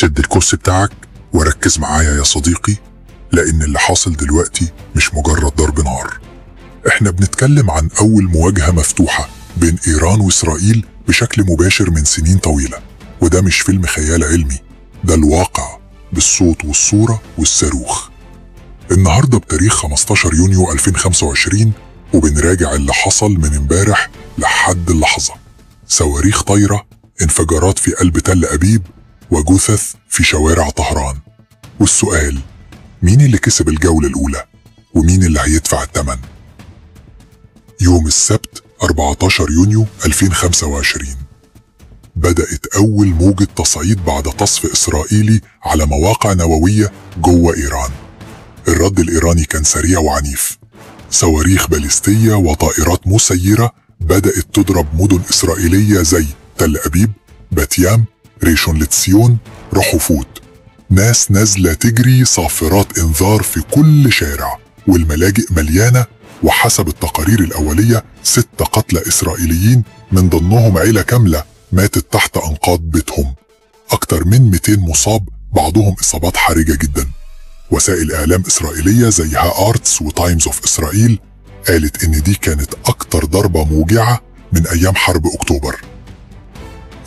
شد الكرسي بتاعك وركز معايا يا صديقي، لأن اللي حاصل دلوقتي مش مجرد ضرب نار. احنا بنتكلم عن أول مواجهة مفتوحة بين إيران وإسرائيل بشكل مباشر من سنين طويلة، وده مش فيلم خيال علمي، ده الواقع بالصوت والصورة والصاروخ. النهاردة بتاريخ 15 يونيو 2025 وبنراجع اللي حصل من امبارح لحد اللحظة. صواريخ طايرة، انفجارات في قلب تل أبيب، وجثث في شوارع طهران. والسؤال، مين اللي كسب الجولة الأولى؟ ومين اللي هيدفع الثمن؟ يوم السبت 14 يونيو 2025 بدأت أول موجة تصعيد بعد قصف إسرائيلي على مواقع نووية جوه إيران. الرد الإيراني كان سريع وعنيف، صواريخ باليستية وطائرات مسيرة بدأت تضرب مدن إسرائيلية زي تل أبيب، باتيام، ريشون لتسيون، رحوفوت. ناس نازلة تجري، صافرات إنذار في كل شارع، والملاجئ مليانة. وحسب التقارير الأولية 6 قتلى إسرائيليين، من ضمنهم عيلة كاملة ماتت تحت أنقاض بيتهم. أكتر من 200 مصاب، بعضهم إصابات حرجة جدا. وسائل إعلام إسرائيلية زي هآرتس وتايمز اوف إسرائيل قالت إن دي كانت أكتر ضربة موجعة من أيام حرب أكتوبر.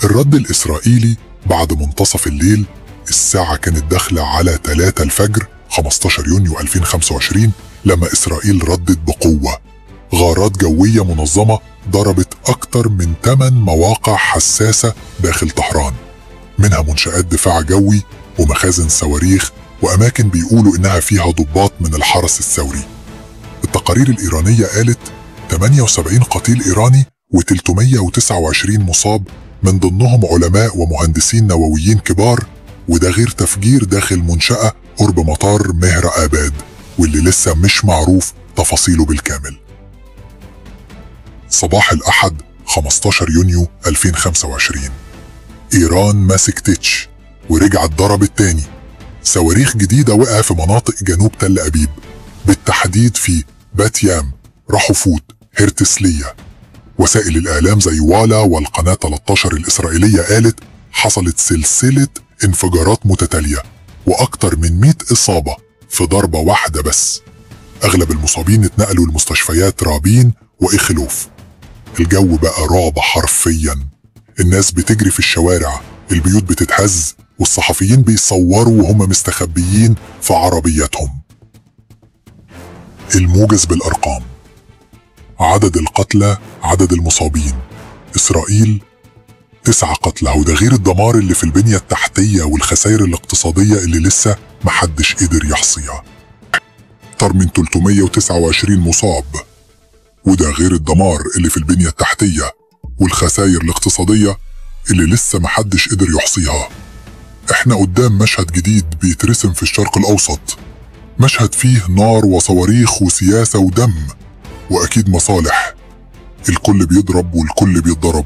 الرد الإسرائيلي بعد منتصف الليل، الساعة كانت داخلة على 3 الفجر 15 يونيو 2025 لما إسرائيل ردت بقوة. غارات جوية منظمة ضربت أكتر من 8 مواقع حساسة داخل طهران، منها منشآت دفاع جوي ومخازن صواريخ وأماكن بيقولوا إنها فيها ضباط من الحرس الثوري. التقارير الإيرانية قالت 78 قتيل إيراني و329 مصاب، من ضمنهم علماء ومهندسين نوويين كبار، وده غير تفجير داخل منشأة قرب مطار مهر آباد واللي لسه مش معروف تفاصيله بالكامل. صباح الأحد 15 يونيو 2025 إيران ما سكتتش ورجعت ضربت تاني. صواريخ جديدة وقع في مناطق جنوب تل أبيب، بالتحديد في باتيام، رحوفوت، هرتسلية. وسائل الإعلام زي والا والقناة 13 الإسرائيلية قالت حصلت سلسلة انفجارات متتالية وأكتر من 100 إصابة في ضربة واحدة بس. أغلب المصابين اتنقلوا لمستشفيات رابين وإخلوف. الجو بقى رعب حرفيا، الناس بتجري في الشوارع، البيوت بتتهز، والصحفيين بيصوروا وهم مستخبيين في عربياتهم. الموجز بالأرقام: عدد القتلى، عدد المصابين. إسرائيل 9 قتلى، وده غير الدمار اللي في البنية التحتية والخسائر الاقتصادية اللي لسه محدش قدر يحصيها. أكتر من 329 مصاب، وده غير الدمار اللي في البنية التحتية والخسائر الاقتصادية اللي لسه محدش قدر يحصيها. احنا قدام مشهد جديد بيترسم في الشرق الأوسط، مشهد فيه نار وصواريخ وسياسة ودم وأكيد مصالح. الكل بيضرب والكل بيتضرب،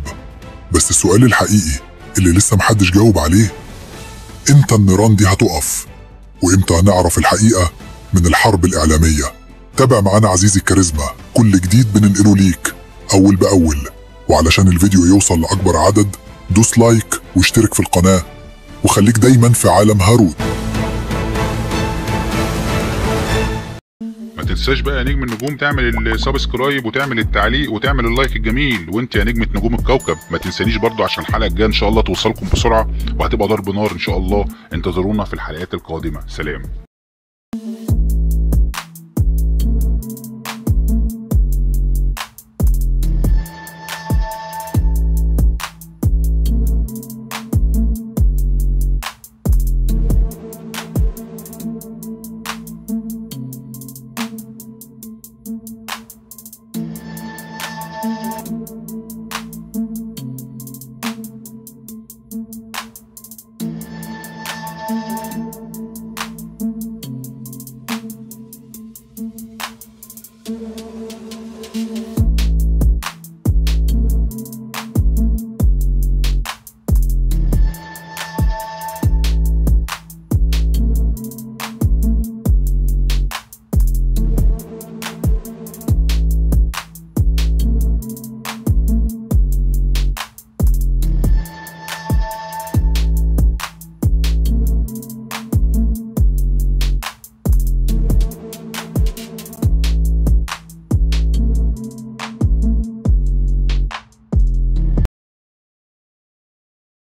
بس السؤال الحقيقي اللي لسه محدش جاوب عليه، امتى النيران دي هتقف؟ وامتى هنعرف الحقيقة من الحرب الإعلامية؟ تابع معانا عزيزي الكاريزما، كل جديد بننقله ليك أول بأول. وعلشان الفيديو يوصل لأكبر عدد دوس لايك واشترك في القناة، وخليك دايما في عالم هارون. ما تنساش بقى يا نجم النجوم تعمل السبسكرايب وتعمل التعليق وتعمل اللايك الجميل. وانت يا نجمة نجوم الكوكب ما تنسانيش برضو عشان الحلقة الجاية ان شاء الله توصلكم بسرعة وهتبقى ضرب نار ان شاء الله. انتظرونا في الحلقات القادمة. سلام.